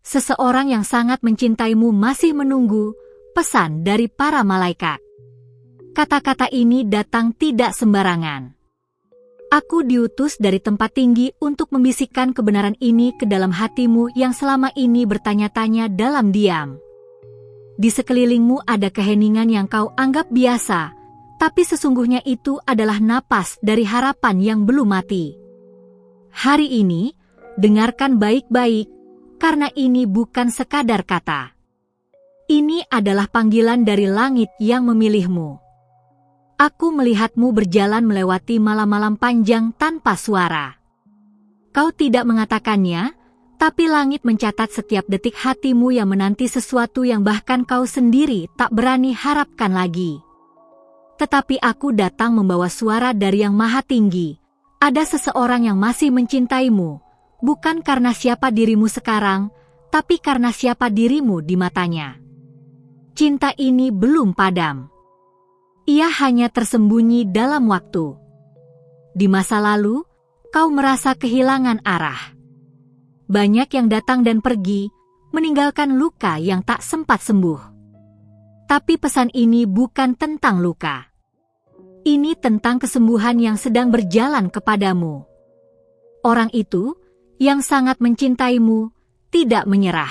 Seseorang yang sangat mencintaimu masih menunggu pesan dari para malaikat. Kata-kata ini datang tidak sembarangan. Aku diutus dari tempat tinggi untuk membisikkan kebenaran ini ke dalam hatimu yang selama ini bertanya-tanya dalam diam. Di sekelilingmu ada keheningan yang kau anggap biasa, tapi sesungguhnya itu adalah napas dari harapan yang belum mati. Hari ini, dengarkan baik-baik, karena ini bukan sekadar kata. Ini adalah panggilan dari langit yang memilihmu. Aku melihatmu berjalan melewati malam-malam panjang tanpa suara. Kau tidak mengatakannya, tapi langit mencatat setiap detik hatimu yang menanti sesuatu yang bahkan kau sendiri tak berani harapkan lagi. Tetapi aku datang membawa suara dari yang maha tinggi. Ada seseorang yang masih mencintaimu, bukan karena siapa dirimu sekarang, tapi karena siapa dirimu di matanya. Cinta ini belum padam. Ia hanya tersembunyi dalam waktu. Di masa lalu, kau merasa kehilangan arah. Banyak yang datang dan pergi, meninggalkan luka yang tak sempat sembuh. Tapi pesan ini bukan tentang luka. Ini tentang kesembuhan yang sedang berjalan kepadamu. Orang itu, yang sangat mencintaimu, tidak menyerah.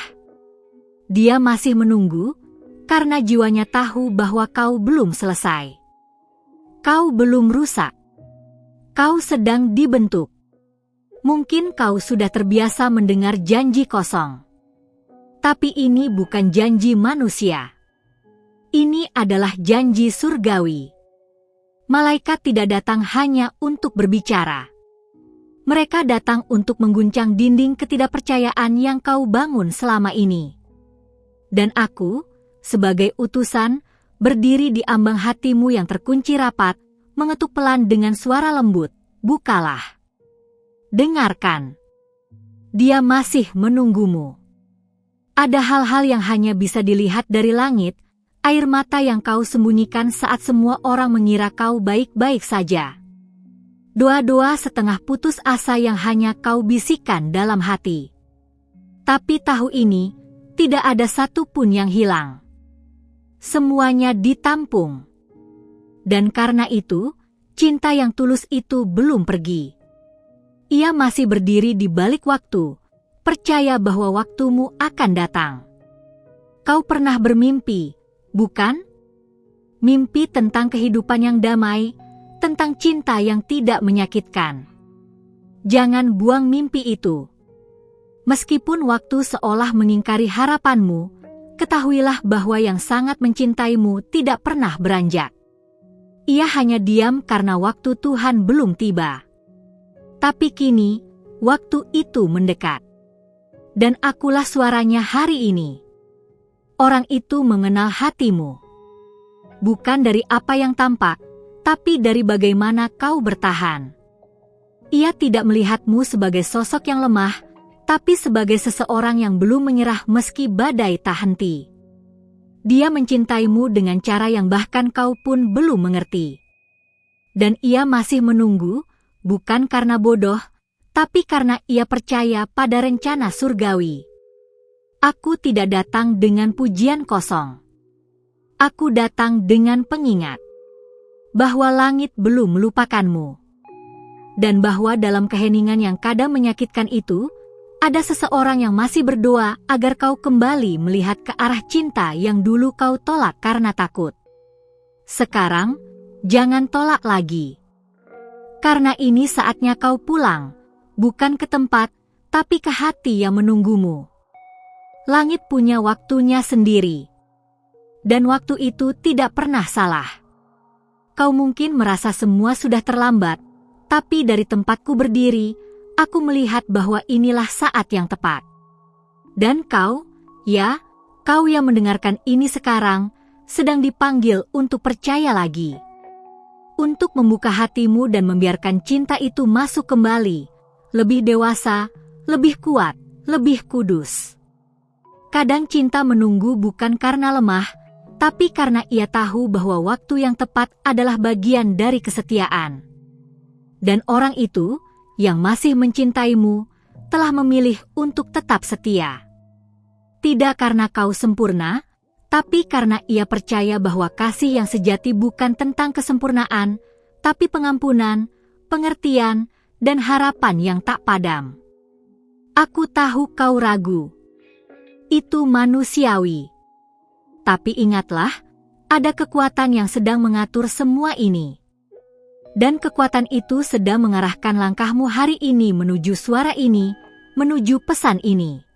Dia masih menunggu, karena jiwanya tahu bahwa kau belum selesai. Kau belum rusak. Kau sedang dibentuk. Mungkin kau sudah terbiasa mendengar janji kosong. Tapi ini bukan janji manusia. Ini adalah janji surgawi. Malaikat tidak datang hanya untuk berbicara. Mereka datang untuk mengguncang dinding ketidakpercayaan yang kau bangun selama ini. Dan aku, sebagai utusan, berdiri di ambang hatimu yang terkunci rapat, mengetuk pelan dengan suara lembut, bukalah. Dengarkan. Dia masih menunggumu. Ada hal-hal yang hanya bisa dilihat dari langit, air mata yang kau sembunyikan saat semua orang mengira kau baik-baik saja. Doa-doa setengah putus asa yang hanya kau bisikkan dalam hati. Tapi tahu ini, tidak ada satu pun yang hilang. Semuanya ditampung. Dan karena itu, cinta yang tulus itu belum pergi. Ia masih berdiri di balik waktu, percaya bahwa waktumu akan datang. Kau pernah bermimpi, bukan? Mimpi tentang kehidupan yang damai, tentang cinta yang tidak menyakitkan. Jangan buang mimpi itu. Meskipun waktu seolah mengingkari harapanmu, ketahuilah bahwa yang sangat mencintaimu tidak pernah beranjak. Ia hanya diam karena waktu Tuhan belum tiba. Tapi kini, waktu itu mendekat. Dan akulah suaranya hari ini. Orang itu mengenal hatimu. Bukan dari apa yang tampak, tapi dari bagaimana kau bertahan. Ia tidak melihatmu sebagai sosok yang lemah, tapi sebagai seseorang yang belum menyerah meski badai tak henti. Dia mencintaimu dengan cara yang bahkan kau pun belum mengerti. Dan ia masih menunggu, bukan karena bodoh, tapi karena ia percaya pada rencana surgawi. Aku tidak datang dengan pujian kosong. Aku datang dengan pengingat bahwa langit belum melupakanmu. Dan bahwa dalam keheningan yang kadang menyakitkan itu, ada seseorang yang masih berdoa agar kau kembali melihat ke arah cinta yang dulu kau tolak karena takut. Sekarang, jangan tolak lagi. Karena ini saatnya kau pulang, bukan ke tempat, tapi ke hati yang menunggumu. Langit punya waktunya sendiri. Dan waktu itu tidak pernah salah. Kau mungkin merasa semua sudah terlambat, tapi dari tempatku berdiri, aku melihat bahwa inilah saat yang tepat. Dan kau, ya, kau yang mendengarkan ini sekarang, sedang dipanggil untuk percaya lagi. Untuk membuka hatimu dan membiarkan cinta itu masuk kembali, lebih dewasa, lebih kuat, lebih kudus. Kadang cinta menunggu bukan karena lemah, tapi karena ia tahu bahwa waktu yang tepat adalah bagian dari kesetiaan. Dan orang itu, yang masih mencintaimu, telah memilih untuk tetap setia. Tidak karena kau sempurna, tapi karena ia percaya bahwa kasih yang sejati bukan tentang kesempurnaan, tapi pengampunan, pengertian, dan harapan yang tak padam. Aku tahu kau ragu. Itu manusiawi. Tapi ingatlah, ada kekuatan yang sedang mengatur semua ini. Dan kekuatan itu sedang mengarahkan langkahmu hari ini menuju suara ini, menuju pesan ini.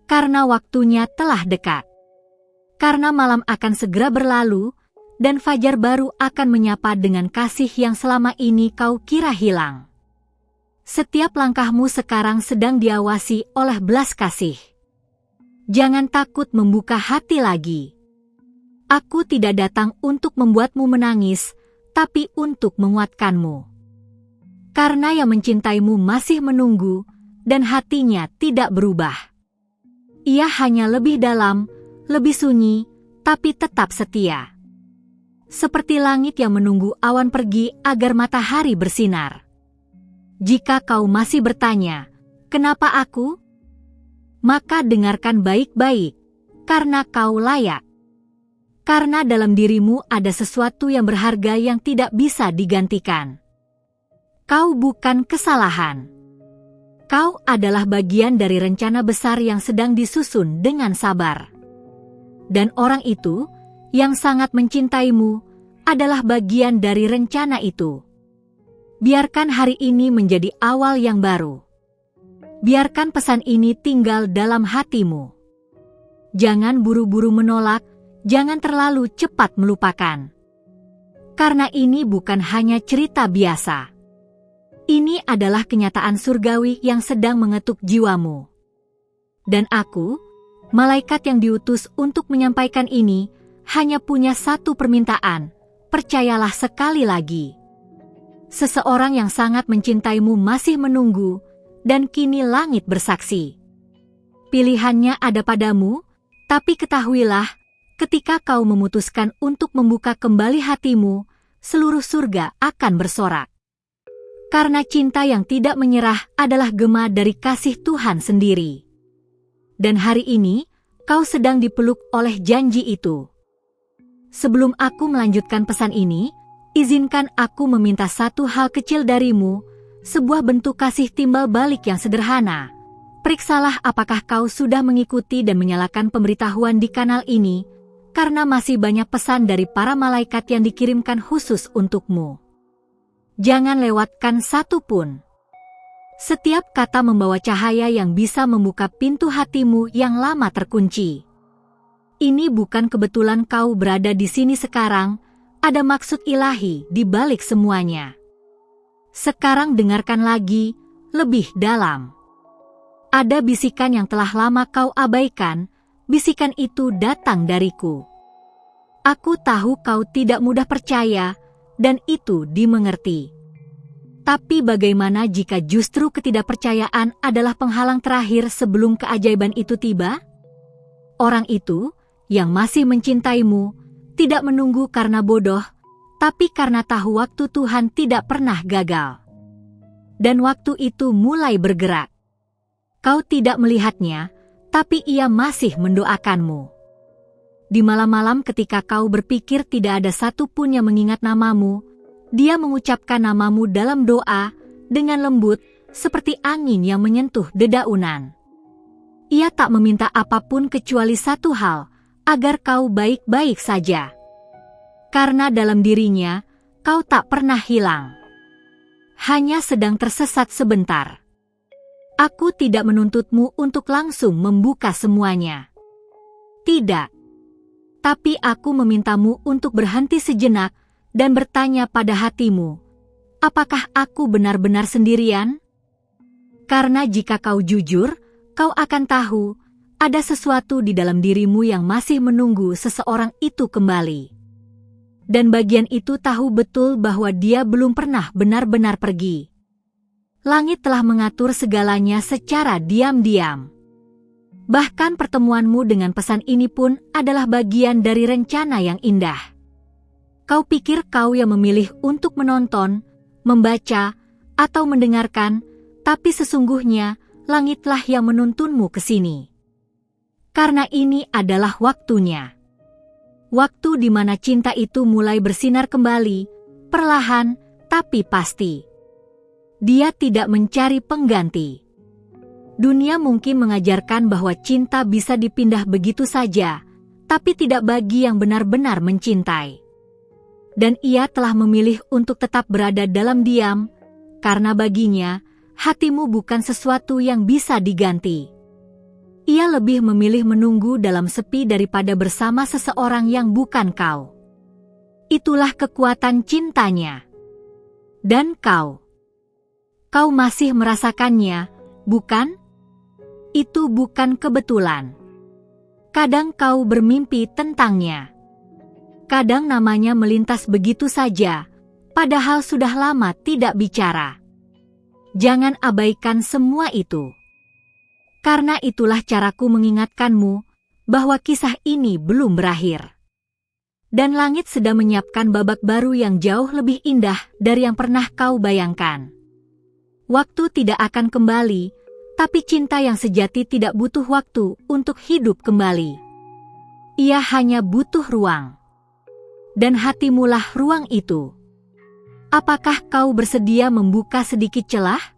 Karena waktunya telah dekat. Karena malam akan segera berlalu, dan fajar baru akan menyapa dengan kasih yang selama ini kau kira hilang. Setiap langkahmu sekarang sedang diawasi oleh belas kasih. Jangan takut membuka hati lagi. Aku tidak datang untuk membuatmu menangis, tapi untuk menguatkanmu. Karena yang mencintaimu masih menunggu, dan hatinya tidak berubah. Ia hanya lebih dalam, lebih sunyi, tapi tetap setia. Seperti langit yang menunggu awan pergi agar matahari bersinar. Jika kau masih bertanya, kenapa aku? Maka dengarkan baik-baik, karena kau layak. Karena dalam dirimu ada sesuatu yang berharga yang tidak bisa digantikan. Kau bukan kesalahan. Kau adalah bagian dari rencana besar yang sedang disusun dengan sabar. Dan orang itu, yang sangat mencintaimu, adalah bagian dari rencana itu. Biarkan hari ini menjadi awal yang baru. Biarkan pesan ini tinggal dalam hatimu. Jangan buru-buru menolak, jangan terlalu cepat melupakan. Karena ini bukan hanya cerita biasa. Ini adalah kenyataan surgawi yang sedang mengetuk jiwamu. Dan aku, malaikat yang diutus untuk menyampaikan ini, hanya punya satu permintaan, percayalah sekali lagi. Seseorang yang sangat mencintaimu masih menunggu, dan kini langit bersaksi. Pilihannya ada padamu, tapi ketahuilah, ketika kau memutuskan untuk membuka kembali hatimu, seluruh surga akan bersorak. Karena cinta yang tidak menyerah adalah gema dari kasih Tuhan sendiri. Dan hari ini, kau sedang dipeluk oleh janji itu. Sebelum aku melanjutkan pesan ini, izinkan aku meminta satu hal kecil darimu, sebuah bentuk kasih timbal balik yang sederhana. Periksalah apakah kau sudah mengikuti dan menyalakan pemberitahuan di kanal ini, karena masih banyak pesan dari para malaikat yang dikirimkan khusus untukmu. Jangan lewatkan satu pun. Setiap kata membawa cahaya yang bisa membuka pintu hatimu yang lama terkunci. Ini bukan kebetulan kau berada di sini sekarang, ada maksud ilahi di balik semuanya. Sekarang dengarkan lagi, lebih dalam. Ada bisikan yang telah lama kau abaikan, bisikan itu datang dariku. Aku tahu kau tidak mudah percaya, dan itu dimengerti. Tapi bagaimana jika justru ketidakpercayaan adalah penghalang terakhir sebelum keajaiban itu tiba? Orang itu, yang masih mencintaimu, tidak menunggu karena bodoh, tapi karena tahu waktu Tuhan tidak pernah gagal. Dan waktu itu mulai bergerak. Kau tidak melihatnya, tapi ia masih mendoakanmu. Di malam-malam ketika kau berpikir tidak ada satupun yang mengingat namamu, dia mengucapkan namamu dalam doa, dengan lembut, seperti angin yang menyentuh dedaunan. Ia tak meminta apapun kecuali satu hal, agar kau baik-baik saja. Karena dalam dirinya, kau tak pernah hilang. Hanya sedang tersesat sebentar. Aku tidak menuntutmu untuk langsung membuka semuanya. Tidak. Tapi aku memintamu untuk berhenti sejenak dan bertanya pada hatimu, apakah aku benar-benar sendirian? Karena jika kau jujur, kau akan tahu, ada sesuatu di dalam dirimu yang masih menunggu seseorang itu kembali. Dan bagian itu tahu betul bahwa dia belum pernah benar-benar pergi. Langit telah mengatur segalanya secara diam-diam. Bahkan pertemuanmu dengan pesan ini pun adalah bagian dari rencana yang indah. Kau pikir kau yang memilih untuk menonton, membaca, atau mendengarkan, tapi sesungguhnya langitlah yang menuntunmu ke sini. Karena ini adalah waktunya. Waktu di mana cinta itu mulai bersinar kembali, perlahan tapi pasti. Dia tidak mencari pengganti. Dunia mungkin mengajarkan bahwa cinta bisa dipindah begitu saja, tapi tidak bagi yang benar-benar mencintai. Dan ia telah memilih untuk tetap berada dalam diam, karena baginya, hatimu bukan sesuatu yang bisa diganti. Ia lebih memilih menunggu dalam sepi daripada bersama seseorang yang bukan kau. Itulah kekuatan cintanya. Dan kau masih merasakannya, bukan? Itu bukan kebetulan. Kadang kau bermimpi tentangnya. Kadang namanya melintas begitu saja, padahal sudah lama tidak bicara. Jangan abaikan semua itu. Karena itulah caraku mengingatkanmu bahwa kisah ini belum berakhir. Dan langit sedang menyiapkan babak baru yang jauh lebih indah dari yang pernah kau bayangkan. Waktu tidak akan kembali, tapi cinta yang sejati tidak butuh waktu untuk hidup kembali. Ia hanya butuh ruang. Dan hatimulah ruang itu. Apakah kau bersedia membuka sedikit celah?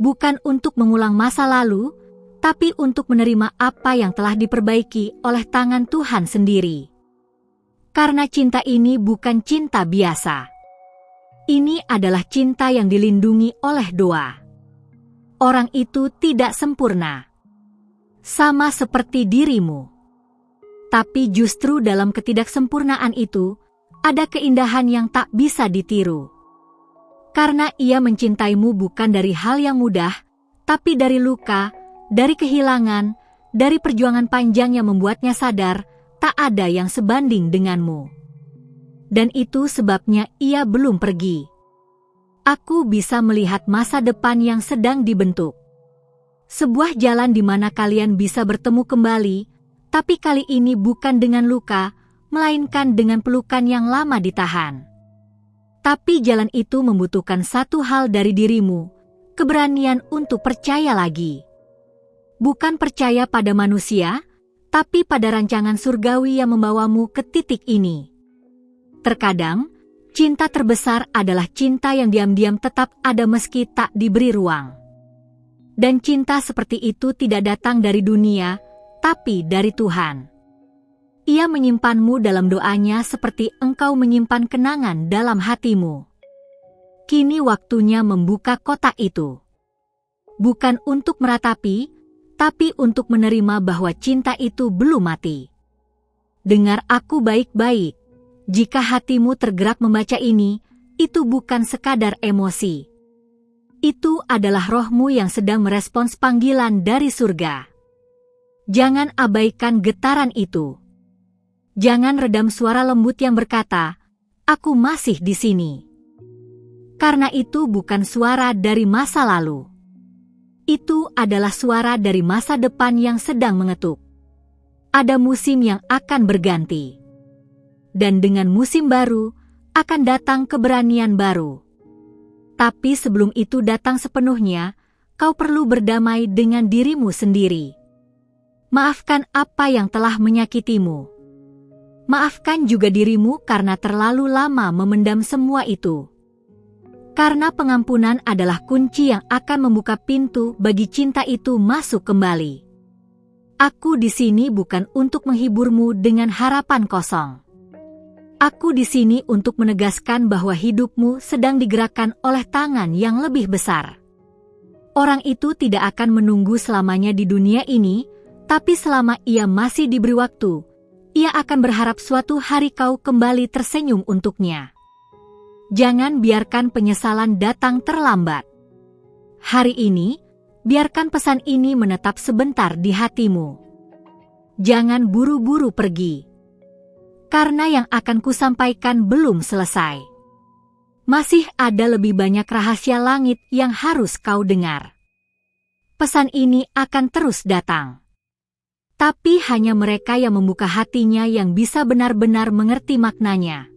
Bukan untuk mengulang masa lalu, tapi untuk menerima apa yang telah diperbaiki oleh tangan Tuhan sendiri. Karena cinta ini bukan cinta biasa. Ini adalah cinta yang dilindungi oleh doa. Orang itu tidak sempurna. Sama seperti dirimu. Tapi justru dalam ketidaksempurnaan itu, ada keindahan yang tak bisa ditiru. Karena ia mencintaimu bukan dari hal yang mudah, tapi dari luka, dari kehilangan, dari perjuangan panjang yang membuatnya sadar, tak ada yang sebanding denganmu. Dan itu sebabnya ia belum pergi. Aku bisa melihat masa depan yang sedang dibentuk. Sebuah jalan di mana kalian bisa bertemu kembali, tapi kali ini bukan dengan luka, melainkan dengan pelukan yang lama ditahan. Tapi jalan itu membutuhkan satu hal dari dirimu, keberanian untuk percaya lagi. Bukan percaya pada manusia, tapi pada rancangan surgawi yang membawamu ke titik ini. Terkadang, cinta terbesar adalah cinta yang diam-diam tetap ada meski tak diberi ruang. Dan cinta seperti itu tidak datang dari dunia, tapi dari Tuhan. Ia menyimpanmu dalam doanya seperti engkau menyimpan kenangan dalam hatimu. Kini waktunya membuka kotak itu. Bukan untuk meratapi, tapi untuk menerima bahwa cinta itu belum mati. Dengar aku baik-baik. Jika hatimu tergerak membaca ini, itu bukan sekadar emosi. Itu adalah rohmu yang sedang merespons panggilan dari surga. Jangan abaikan getaran itu. Jangan redam suara lembut yang berkata, "Aku masih di sini." Karena itu bukan suara dari masa lalu. Itu adalah suara dari masa depan yang sedang mengetuk. Ada musim yang akan berganti. Dan dengan musim baru, akan datang keberanian baru. Tapi sebelum itu datang sepenuhnya, kau perlu berdamai dengan dirimu sendiri. Maafkan apa yang telah menyakitimu. Maafkan juga dirimu karena terlalu lama memendam semua itu. Karena pengampunan adalah kunci yang akan membuka pintu bagi cinta itu masuk kembali. Aku di sini bukan untuk menghiburmu dengan harapan kosong. Aku di sini untuk menegaskan bahwa hidupmu sedang digerakkan oleh tangan yang lebih besar. Orang itu tidak akan menunggu selamanya di dunia ini, tapi selama ia masih diberi waktu, ia akan berharap suatu hari kau kembali tersenyum untuknya. Jangan biarkan penyesalan datang terlambat. Hari ini, biarkan pesan ini menetap sebentar di hatimu. Jangan buru-buru pergi. Karena yang akan kusampaikan belum selesai. Masih ada lebih banyak rahasia langit yang harus kau dengar. Pesan ini akan terus datang. Tapi hanya mereka yang membuka hatinya yang bisa benar-benar mengerti maknanya.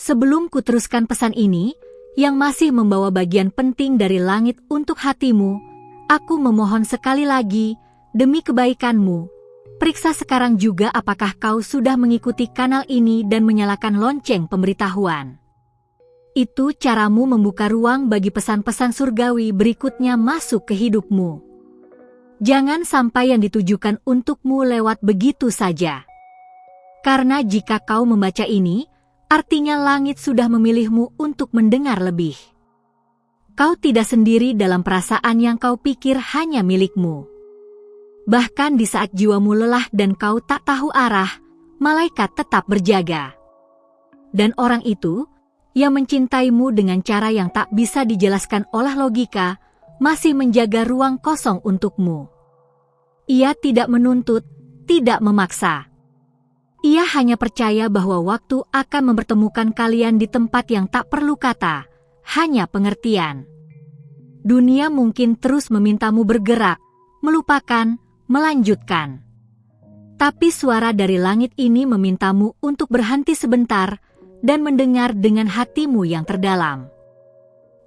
Sebelum kuteruskan pesan ini, yang masih membawa bagian penting dari langit untuk hatimu, aku memohon sekali lagi, demi kebaikanmu, Periksa sekarang juga apakah kau sudah mengikuti kanal ini dan menyalakan lonceng pemberitahuan. Itu caramu membuka ruang bagi pesan-pesan surgawi berikutnya masuk ke hidupmu. Jangan sampai yang ditujukan untukmu lewat begitu saja. Karena jika kau membaca ini, artinya langit sudah memilihmu untuk mendengar lebih. Kau tidak sendiri dalam perasaan yang kau pikir hanya milikmu. Bahkan di saat jiwamu lelah dan kau tak tahu arah, malaikat tetap berjaga. Dan orang itu, yang mencintaimu dengan cara yang tak bisa dijelaskan oleh logika, masih menjaga ruang kosong untukmu. Ia tidak menuntut, tidak memaksa. Ia hanya percaya bahwa waktu akan mempertemukan kalian di tempat yang tak perlu kata, hanya pengertian. Dunia mungkin terus memintamu bergerak, melupakan, melanjutkan. Tapi suara dari langit ini memintamu untuk berhenti sebentar dan mendengar dengan hatimu yang terdalam.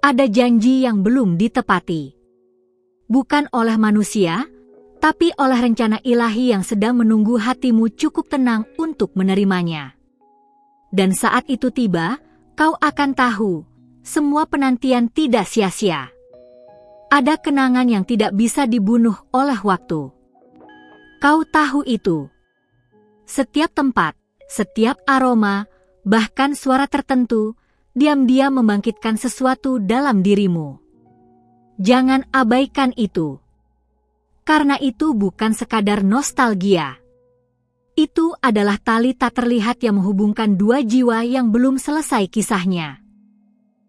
Ada janji yang belum ditepati. Bukan oleh manusia, tapi oleh rencana ilahi yang sedang menunggu hatimu cukup tenang untuk menerimanya. Dan saat itu tiba, kau akan tahu, semua penantian tidak sia-sia. Ada kenangan yang tidak bisa dibunuh oleh waktu. Kau tahu itu. Setiap tempat, setiap aroma, bahkan suara tertentu, diam-diam membangkitkan sesuatu dalam dirimu. Jangan abaikan itu. Karena itu bukan sekadar nostalgia. Itu adalah tali tak terlihat yang menghubungkan dua jiwa yang belum selesai kisahnya.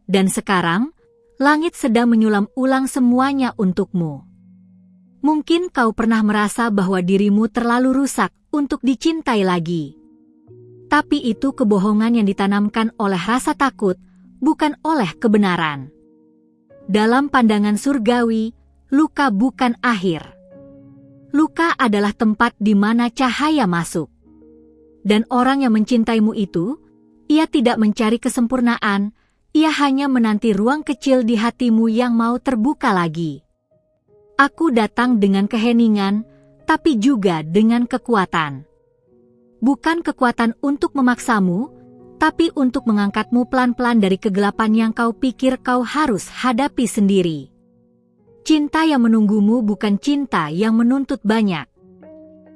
Dan sekarang, langit sedang menyulam ulang semuanya untukmu. Mungkin kau pernah merasa bahwa dirimu terlalu rusak untuk dicintai lagi. Tapi itu kebohongan yang ditanamkan oleh rasa takut, bukan oleh kebenaran. Dalam pandangan surgawi, luka bukan akhir. Luka adalah tempat di mana cahaya masuk. Dan orang yang mencintaimu itu, ia tidak mencari kesempurnaan, ia hanya menanti ruang kecil di hatimu yang mau terbuka lagi. Aku datang dengan keheningan, tapi juga dengan kekuatan. Bukan kekuatan untuk memaksamu, tapi untuk mengangkatmu pelan-pelan dari kegelapan yang kau pikir kau harus hadapi sendiri. Cinta yang menunggumu bukan cinta yang menuntut banyak.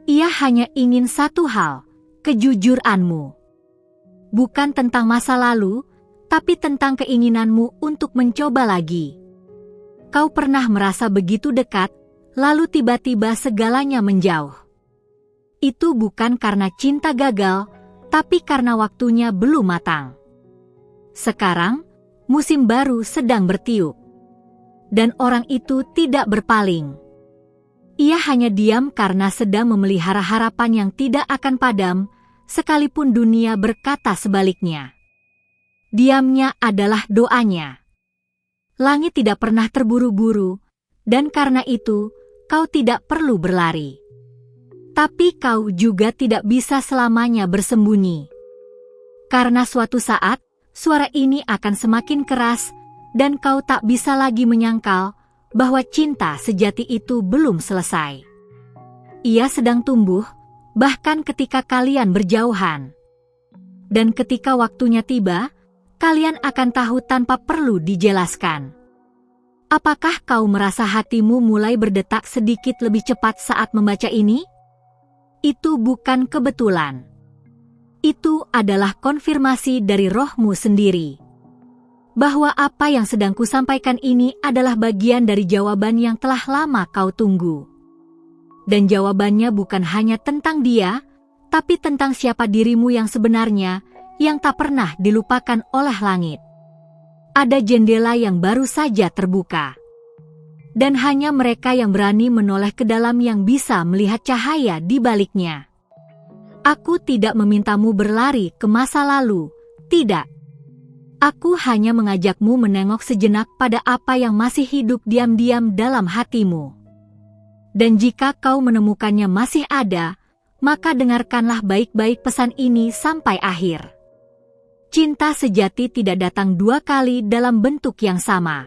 Ia hanya ingin satu hal, kejujuranmu. Bukan tentang masa lalu, tapi tentang keinginanmu untuk mencoba lagi. Kau pernah merasa begitu dekat, lalu tiba-tiba segalanya menjauh. Itu bukan karena cinta gagal, tapi karena waktunya belum matang. Sekarang, musim baru sedang bertiup. Dan orang itu tidak berpaling. Ia hanya diam karena sedang memelihara harapan yang tidak akan padam, sekalipun dunia berkata sebaliknya. Diamnya adalah doanya. Langit tidak pernah terburu-buru, dan karena itu, kau tidak perlu berlari. Tapi kau juga tidak bisa selamanya bersembunyi. Karena suatu saat, suara ini akan semakin keras, dan kau tak bisa lagi menyangkal bahwa cinta sejati itu belum selesai. Ia sedang tumbuh, bahkan ketika kalian berjauhan. Dan ketika waktunya tiba, kalian akan tahu tanpa perlu dijelaskan. Apakah kau merasa hatimu mulai berdetak sedikit lebih cepat saat membaca ini? Itu bukan kebetulan. Itu adalah konfirmasi dari rohmu sendiri. Bahwa apa yang sedang kusampaikan ini adalah bagian dari jawaban yang telah lama kau tunggu. Dan jawabannya bukan hanya tentang dia, tapi tentang siapa dirimu yang sebenarnya, yang tak pernah dilupakan oleh langit. Ada jendela yang baru saja terbuka. Dan hanya mereka yang berani menoleh ke dalam yang bisa melihat cahaya di baliknya. Aku tidak memintamu berlari ke masa lalu, tidak. Aku hanya mengajakmu menengok sejenak pada apa yang masih hidup diam-diam dalam hatimu. Dan jika kau menemukannya masih ada, maka dengarkanlah baik-baik pesan ini sampai akhir. Cinta sejati tidak datang dua kali dalam bentuk yang sama.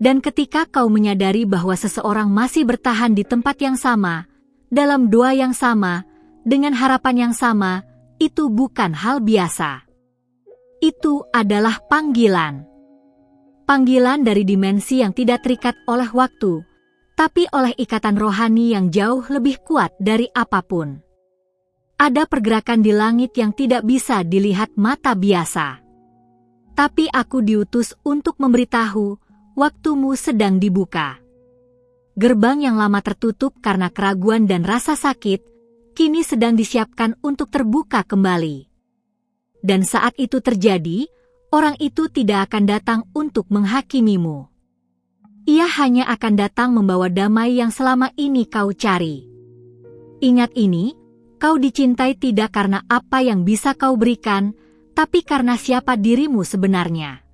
Dan ketika kau menyadari bahwa seseorang masih bertahan di tempat yang sama, dalam doa yang sama, dengan harapan yang sama, itu bukan hal biasa. Itu adalah panggilan. Panggilan dari dimensi yang tidak terikat oleh waktu, tapi oleh ikatan rohani yang jauh lebih kuat dari apapun. Ada pergerakan di langit yang tidak bisa dilihat mata biasa. Tapi aku diutus untuk memberitahu, waktumu sedang dibuka. Gerbang yang lama tertutup karena keraguan dan rasa sakit, kini sedang disiapkan untuk terbuka kembali. Dan saat itu terjadi, orang itu tidak akan datang untuk menghakimimu. Ia hanya akan datang membawa damai yang selama ini kau cari. Ingat ini, kau dicintai tidak karena apa yang bisa kau berikan, tapi karena siapa dirimu sebenarnya.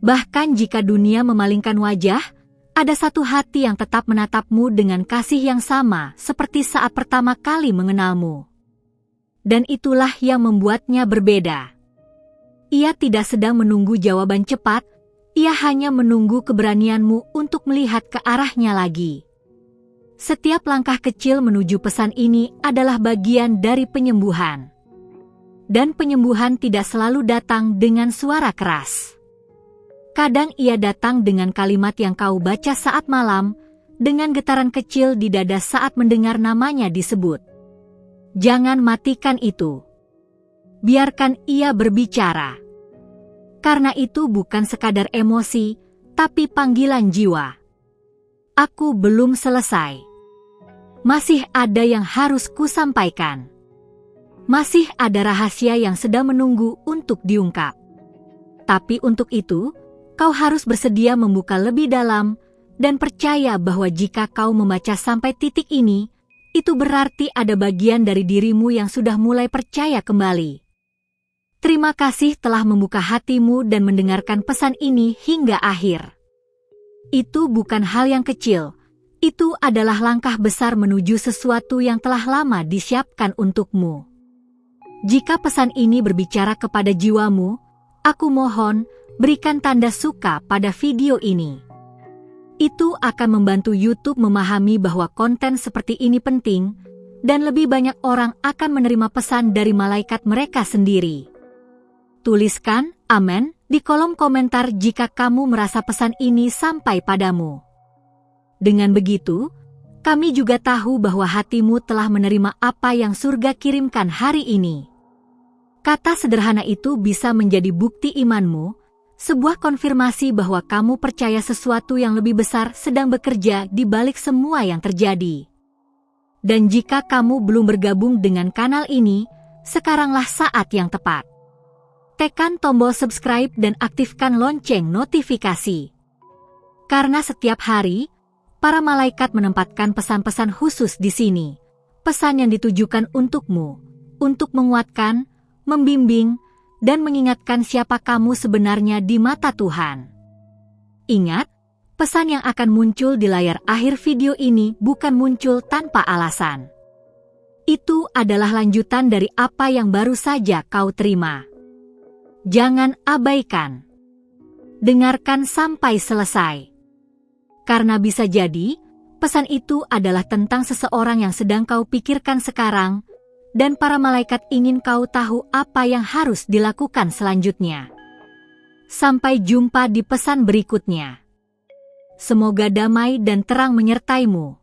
Bahkan jika dunia memalingkan wajah, ada satu hati yang tetap menatapmu dengan kasih yang sama seperti saat pertama kali mengenalmu. Dan itulah yang membuatnya berbeda. Ia tidak sedang menunggu jawaban cepat, ia hanya menunggu keberanianmu untuk melihat ke arahnya lagi. Setiap langkah kecil menuju pesan ini adalah bagian dari penyembuhan. Dan penyembuhan tidak selalu datang dengan suara keras. Kadang ia datang dengan kalimat yang kau baca saat malam, dengan getaran kecil di dada saat mendengar namanya disebut. Jangan matikan itu. Biarkan ia berbicara. Karena itu bukan sekadar emosi, tapi panggilan jiwa. Aku belum selesai. Masih ada yang harus kusampaikan. Masih ada rahasia yang sedang menunggu untuk diungkap. Tapi untuk itu, kau harus bersedia membuka lebih dalam, dan percaya bahwa jika kau membaca sampai titik ini, itu berarti ada bagian dari dirimu yang sudah mulai percaya kembali. Terima kasih telah membuka hatimu dan mendengarkan pesan ini hingga akhir. Itu bukan hal yang kecil, itu adalah langkah besar menuju sesuatu yang telah lama disiapkan untukmu. Jika pesan ini berbicara kepada jiwamu, aku mohon, berikan tanda suka pada video ini. Itu akan membantu YouTube memahami bahwa konten seperti ini penting, dan lebih banyak orang akan menerima pesan dari malaikat mereka sendiri. Tuliskan "Amin" di kolom komentar jika kamu merasa pesan ini sampai padamu. Dengan begitu, kami juga tahu bahwa hatimu telah menerima apa yang surga kirimkan hari ini. Kata sederhana itu bisa menjadi bukti imanmu, sebuah konfirmasi bahwa kamu percaya sesuatu yang lebih besar sedang bekerja di balik semua yang terjadi. Dan jika kamu belum bergabung dengan kanal ini, sekaranglah saat yang tepat. Tekan tombol subscribe dan aktifkan lonceng notifikasi. Karena setiap hari, para malaikat menempatkan pesan-pesan khusus di sini. Pesan yang ditujukan untukmu, untuk menguatkan, membimbing, dan mengingatkan siapa kamu sebenarnya di mata Tuhan. Ingat, pesan yang akan muncul di layar akhir video ini bukan muncul tanpa alasan. Itu adalah lanjutan dari apa yang baru saja kau terima. Jangan abaikan. Dengarkan sampai selesai. Karena bisa jadi, pesan itu adalah tentang seseorang yang sedang kau pikirkan sekarang, dan para malaikat ingin kau tahu apa yang harus dilakukan selanjutnya. Sampai jumpa di pesan berikutnya. Semoga damai dan terang menyertaimu.